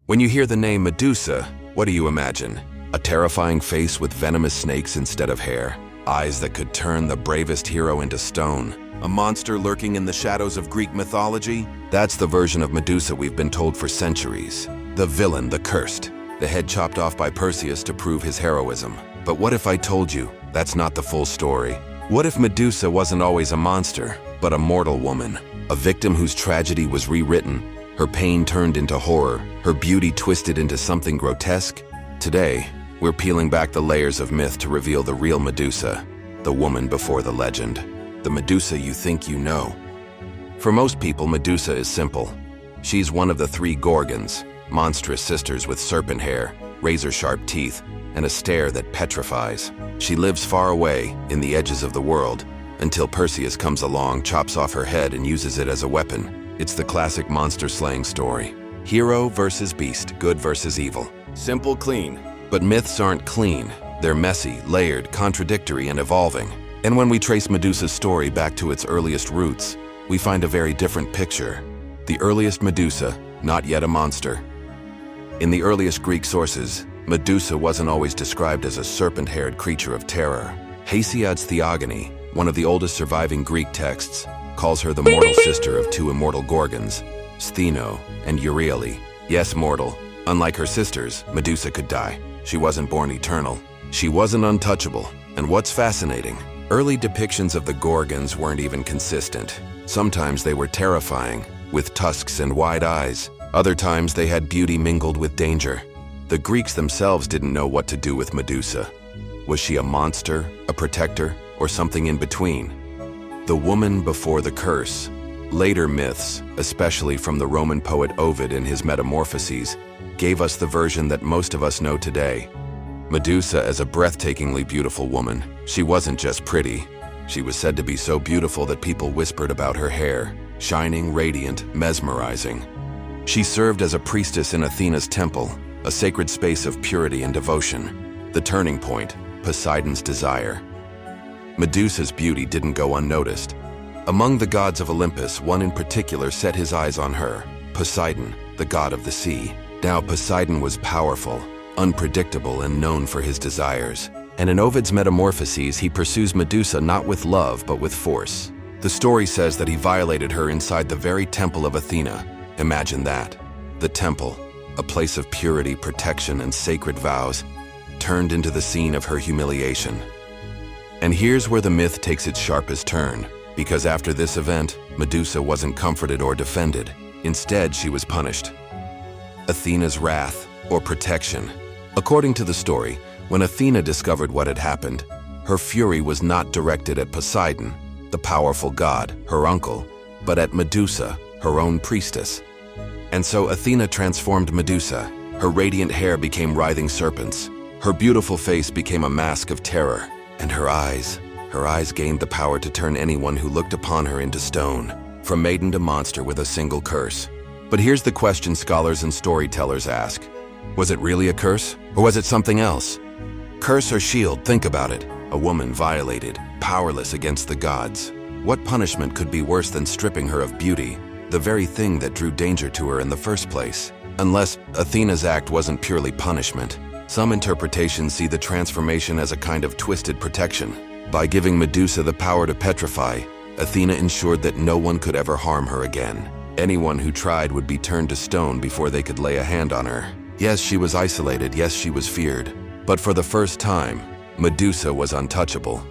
When you hear the name Medusa, what do you imagine? A terrifying face with venomous snakes instead of hair, eyes that could turn the bravest hero into stone, a monster lurking in the shadows of Greek mythology? That's the version of Medusa we've been told for centuries. The villain, the cursed, the head chopped off by Perseus to prove his heroism. But what if I told you that's not the full story? What if Medusa wasn't always a monster, but a mortal woman, a victim whose tragedy was rewritten, her pain turned into horror, her beauty twisted into something grotesque? Today, we're peeling back the layers of myth to reveal the real Medusa, the woman before the legend, the Medusa you think you know. For most people, Medusa is simple. She's one of the three Gorgons, monstrous sisters with serpent hair, razor-sharp teeth, and a stare that petrifies. She lives far away, in the edges of the world, until Perseus comes along, chops off her head, and uses it as a weapon. It's the classic monster-slaying story. Hero versus beast, good versus evil. Simple, clean. But myths aren't clean. They're messy, layered, contradictory, and evolving. And when we trace Medusa's story back to its earliest roots, we find a very different picture. The earliest Medusa, not yet a monster. In the earliest Greek sources, Medusa wasn't always described as a serpent-haired creature of terror. Hesiod's Theogony, one of the oldest surviving Greek texts, calls her the mortal sister of two immortal Gorgons, Stheno and Euryale. Yes, mortal. Unlike her sisters, Medusa could die. She wasn't born eternal. She wasn't untouchable. And what's fascinating, early depictions of the Gorgons weren't even consistent. Sometimes they were terrifying, with tusks and wide eyes. Other times they had beauty mingled with danger. The Greeks themselves didn't know what to do with Medusa. Was she a monster, a protector, or something in between? The woman before the curse. Later myths, especially from the Roman poet Ovid in his Metamorphoses, gave us the version that most of us know today. Medusa as a breathtakingly beautiful woman. She wasn't just pretty. She was said to be so beautiful that people whispered about her hair, shining, radiant, mesmerizing. She served as a priestess in Athena's temple, a sacred space of purity and devotion. The turning point, Poseidon's desire. Medusa's beauty didn't go unnoticed. Among the gods of Olympus, one in particular set his eyes on her, Poseidon, the god of the sea. Now Poseidon was powerful, unpredictable, and known for his desires. And in Ovid's Metamorphoses, he pursues Medusa not with love, but with force. The story says that he violated her inside the very temple of Athena. Imagine that. The temple, a place of purity, protection, and sacred vows, turned into the scene of her humiliation. And here's where the myth takes its sharpest turn, because after this event, Medusa wasn't comforted or defended. Instead, she was punished. Athena's wrath, or protection. According to the story, when Athena discovered what had happened, her fury was not directed at Poseidon, the powerful god, her uncle, but at Medusa, her own priestess. And so Athena transformed Medusa. Her radiant hair became writhing serpents. Her beautiful face became a mask of terror. And her eyes gained the power to turn anyone who looked upon her into stone, from maiden to monster with a single curse. But here's the question scholars and storytellers ask. Was it really a curse, or was it something else? Curse or shield, think about it. A woman violated, powerless against the gods. What punishment could be worse than stripping her of beauty, the very thing that drew danger to her in the first place? Unless Athena's act wasn't purely punishment. Some interpretations see the transformation as a kind of twisted protection. By giving Medusa the power to petrify, Athena ensured that no one could ever harm her again. Anyone who tried would be turned to stone before they could lay a hand on her. Yes, she was isolated, yes, she was feared. But for the first time, Medusa was untouchable.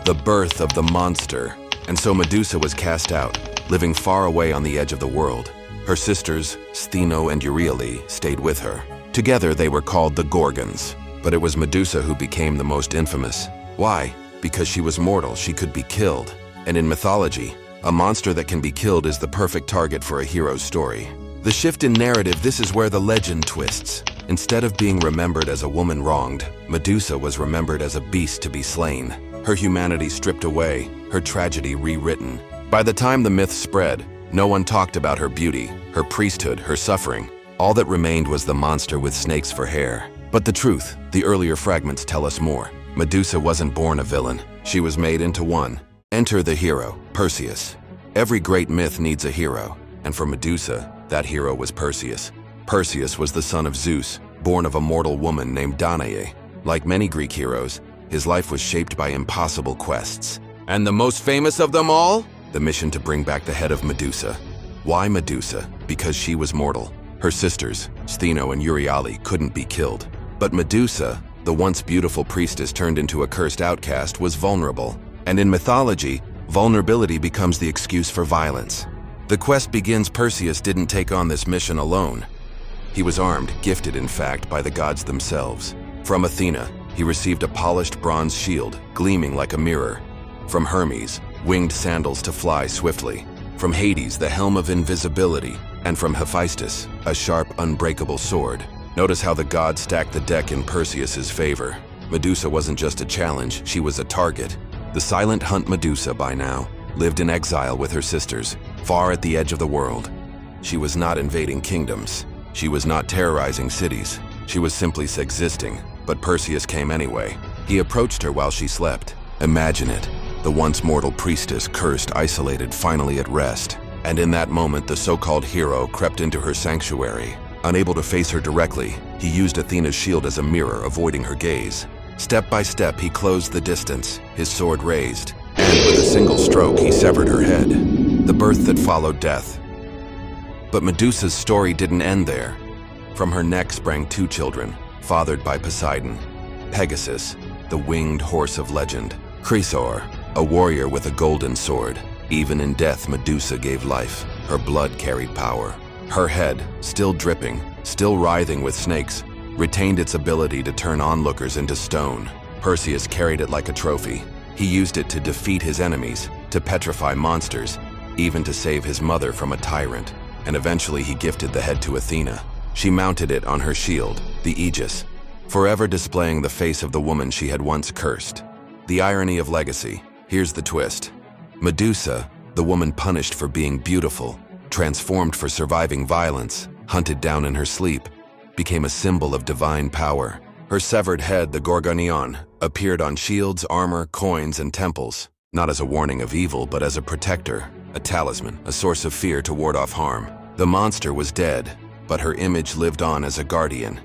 The birth of the monster. And so Medusa was cast out, living far away on the edge of the world. Her sisters, Stheno and Euryale, stayed with her. Together they were called the Gorgons, but it was Medusa who became the most infamous. Why? Because she was mortal, she could be killed. And in mythology, a monster that can be killed is the perfect target for a hero's story. The shift in narrative, this is where the legend twists. Instead of being remembered as a woman wronged, Medusa was remembered as a beast to be slain. Her humanity stripped away, her tragedy rewritten. By the time the myth spread, no one talked about her beauty, her priesthood, her suffering. All that remained was the monster with snakes for hair. But the truth, the earlier fragments tell us more. Medusa wasn't born a villain. She was made into one. Enter the hero, Perseus. Every great myth needs a hero, and for Medusa, that hero was Perseus. Perseus was the son of Zeus, born of a mortal woman named Danae. Like many Greek heroes, his life was shaped by impossible quests. And the most famous of them all? The mission to bring back the head of Medusa. Why Medusa? Because she was mortal. Her sisters, Stheno and Euryale, couldn't be killed. But Medusa, the once beautiful priestess turned into a cursed outcast, was vulnerable. And in mythology, vulnerability becomes the excuse for violence. The quest begins. Perseus didn't take on this mission alone. He was armed, gifted in fact, by the gods themselves. From Athena, he received a polished bronze shield, gleaming like a mirror. From Hermes, winged sandals to fly swiftly. From Hades, the helm of invisibility. And from Hephaestus, a sharp, unbreakable sword. Notice how the gods stacked the deck in Perseus's favor. Medusa wasn't just a challenge, she was a target. The silent hunt Medusa, by now, lived in exile with her sisters, far at the edge of the world. She was not invading kingdoms. She was not terrorizing cities. She was simply existing. But Perseus came anyway. He approached her while she slept. Imagine it. The once mortal priestess, cursed, isolated, finally at rest. And in that moment, the so-called hero crept into her sanctuary. Unable to face her directly, he used Athena's shield as a mirror, avoiding her gaze. Step by step, he closed the distance, his sword raised. And with a single stroke, he severed her head. The birth that followed death. But Medusa's story didn't end there. From her neck sprang two children, fathered by Poseidon. Pegasus, the winged horse of legend. Chrysaor, a warrior with a golden sword. Even in death, Medusa gave life. Her blood carried power. Her head, still dripping, still writhing with snakes, retained its ability to turn onlookers into stone. Perseus carried it like a trophy. He used it to defeat his enemies, to petrify monsters, even to save his mother from a tyrant. And eventually he gifted the head to Athena. She mounted it on her shield, the Aegis, forever displaying the face of the woman she had once cursed. The irony of legacy. Here's the twist. Medusa, the woman punished for being beautiful, transformed for surviving violence, hunted down in her sleep, became a symbol of divine power. Her severed head, the Gorgonion, appeared on shields, armor, coins, and temples, not as a warning of evil, but as a protector, a talisman, a source of fear to ward off harm. The monster was dead, but her image lived on as a guardian.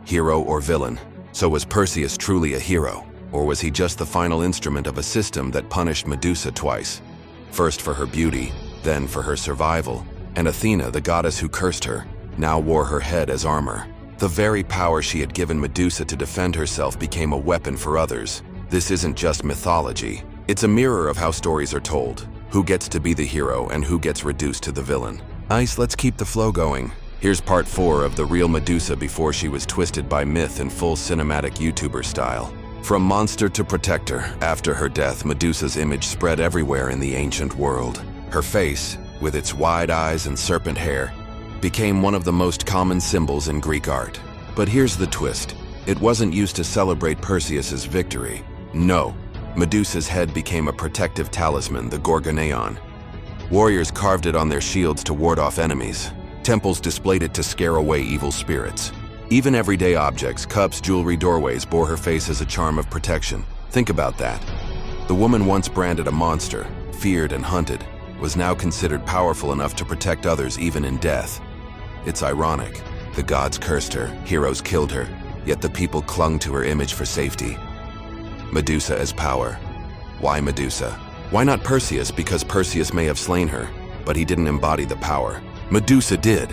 Hero or villain? So was Perseus truly a hero? Or was he just the final instrument of a system that punished Medusa twice? First for her beauty, then for her survival. And Athena, the goddess who cursed her, now wore her head as armor. The very power she had given Medusa to defend herself became a weapon for others. This isn't just mythology. It's a mirror of how stories are told. Who gets to be the hero and who gets reduced to the villain. Nice, let's keep the flow going. Here's part 4 of the real Medusa before she was twisted by myth in full cinematic YouTuber style. From monster to protector, after her death, Medusa's image spread everywhere in the ancient world. Her face, with its wide eyes and serpent hair, became one of the most common symbols in Greek art. But here's the twist. It wasn't used to celebrate Perseus's victory. No, Medusa's head became a protective talisman, the Gorgonion. Warriors carved it on their shields to ward off enemies. Temples displayed it to scare away evil spirits. Even everyday objects, cups, jewelry, doorways, bore her face as a charm of protection. Think about that. The woman once branded a monster, feared and hunted, was now considered powerful enough to protect others even in death. It's ironic. The gods cursed her, heroes killed her, yet the people clung to her image for safety. Medusa as power. Why Medusa? Why not Perseus? Because Perseus may have slain her, but he didn't embody the power. Medusa did.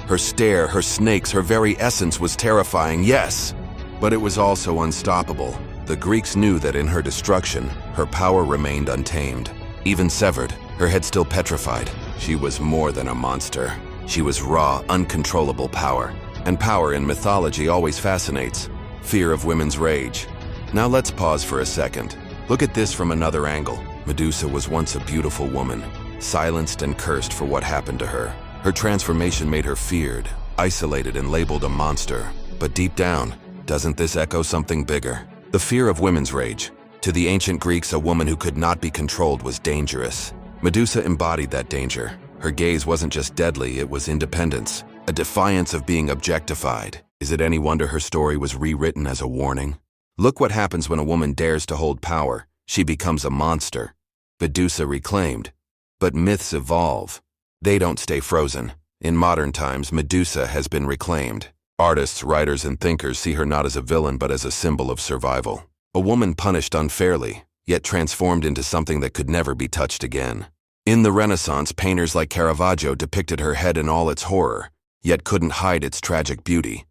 Her stare, her snakes, her very essence was terrifying, yes, but it was also unstoppable. The Greeks knew that in her destruction, her power remained untamed. Even severed, her head still petrified. She was more than a monster. She was raw, uncontrollable power. And power in mythology always fascinates. Fear of women's rage. Now let's pause for a second. Look at this from another angle. Medusa was once a beautiful woman, silenced and cursed for what happened to her. Her transformation made her feared, isolated, and labeled a monster. But deep down, doesn't this echo something bigger? The fear of women's rage. To the ancient Greeks, a woman who could not be controlled was dangerous. Medusa embodied that danger. Her gaze wasn't just deadly, it was independence, a defiance of being objectified. Is it any wonder her story was rewritten as a warning? Look what happens when a woman dares to hold power. She becomes a monster. Medusa reclaimed. But myths evolve. They don't stay frozen. In modern times, Medusa has been reclaimed. Artists, writers, and thinkers see her not as a villain but as a symbol of survival. A woman punished unfairly, yet transformed into something that could never be touched again. In the Renaissance, painters like Caravaggio depicted her head in all its horror, yet couldn't hide its tragic beauty.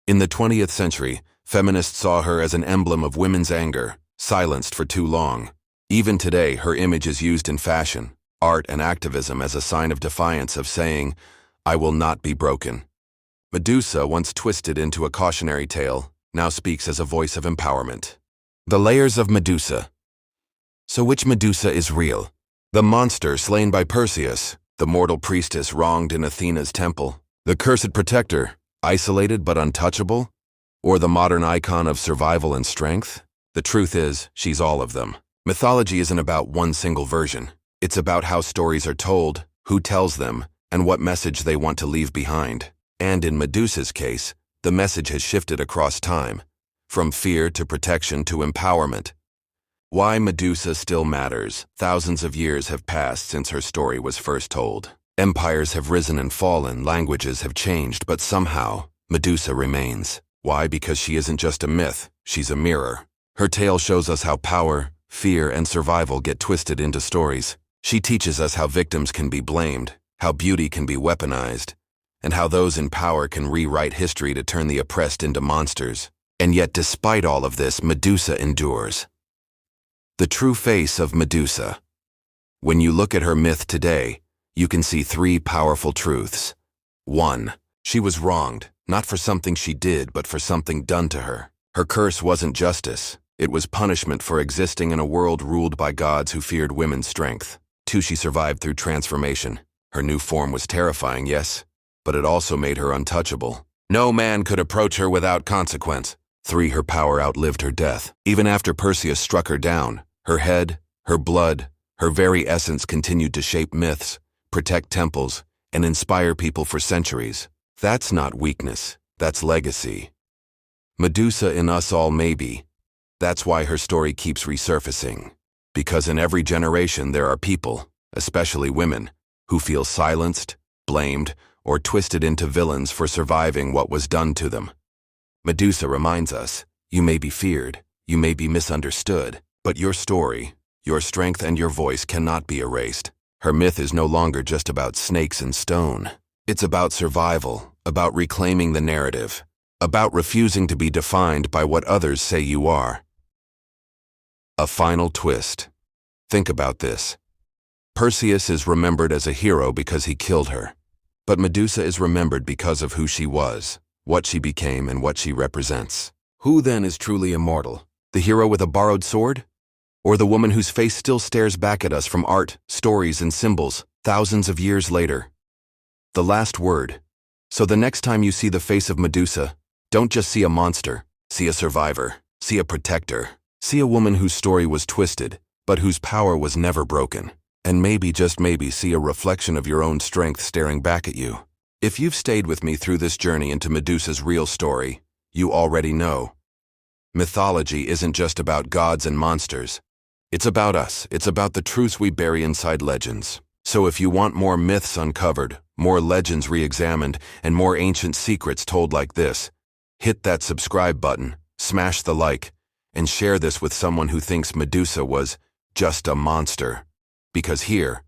In the 20th century, feminists saw her as an emblem of women's anger, silenced for too long. Even today, her image is used in fashion, art, and activism as a sign of defiance, of saying, "I will not be broken." Medusa, once twisted into a cautionary tale, now speaks as a voice of empowerment. The layers of Medusa. So which Medusa is real? The monster slain by Perseus, the mortal priestess wronged in Athena's temple, the cursed protector, isolated but untouchable, or the modern icon of survival and strength? The truth is, she's all of them. Mythology isn't about one single version. It's about how stories are told, who tells them, and what message they want to leave behind. And in Medusa's case, the message has shifted across time, from fear to protection to empowerment. Why Medusa still matters. Thousands of years have passed since her story was first told. Empires have risen and fallen, languages have changed, but somehow, Medusa remains. Why? Because she isn't just a myth, she's a mirror. Her tale shows us how power, fear, and survival get twisted into stories. She teaches us how victims can be blamed, how beauty can be weaponized, and how those in power can rewrite history to turn the oppressed into monsters. And yet, despite all of this, Medusa endures. The true face of Medusa. When you look at her myth today, you can see three powerful truths. 1. She was wronged, not for something she did, but for something done to her. Her curse wasn't justice. It was punishment for existing in a world ruled by gods who feared women's strength. 2. She survived through transformation. Her new form was terrifying, yes, but it also made her untouchable. No man could approach her without consequence. 3. Her power outlived her death. Even after Perseus struck her down, her head, her blood, her very essence continued to shape myths, protect temples, and inspire people for centuries. That's not weakness, that's legacy. Medusa in us all, maybe. That's why her story keeps resurfacing. Because in every generation there are people, especially women, who feel silenced, blamed, or twisted into villains for surviving what was done to them. Medusa reminds us, you may be feared, you may be misunderstood, but your story, your strength, and your voice cannot be erased. Her myth is no longer just about snakes and stone. It's about survival, about reclaiming the narrative, about refusing to be defined by what others say you are. A final twist. Think about this. Perseus is remembered as a hero because he killed her. But Medusa is remembered because of who she was, what she became, and what she represents. Who then is truly immortal? The hero with a borrowed sword? Or the woman whose face still stares back at us from art, stories, and symbols, thousands of years later? The last word. So the next time you see the face of Medusa, don't just see a monster, see a survivor, see a protector, see a woman whose story was twisted, but whose power was never broken. And maybe, just maybe, see a reflection of your own strength staring back at you. If you've stayed with me through this journey into Medusa's real story, you already know. Mythology isn't just about gods and monsters. It's about us. It's about the truths we bury inside legends. So if you want more myths uncovered, more legends re-examined, and more ancient secrets told like this, hit that subscribe button, smash the like, and share this with someone who thinks Medusa was just a monster. Because here,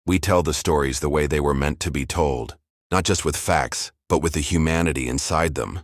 we tell the stories the way they were meant to be told, not just with facts, but with the humanity inside them.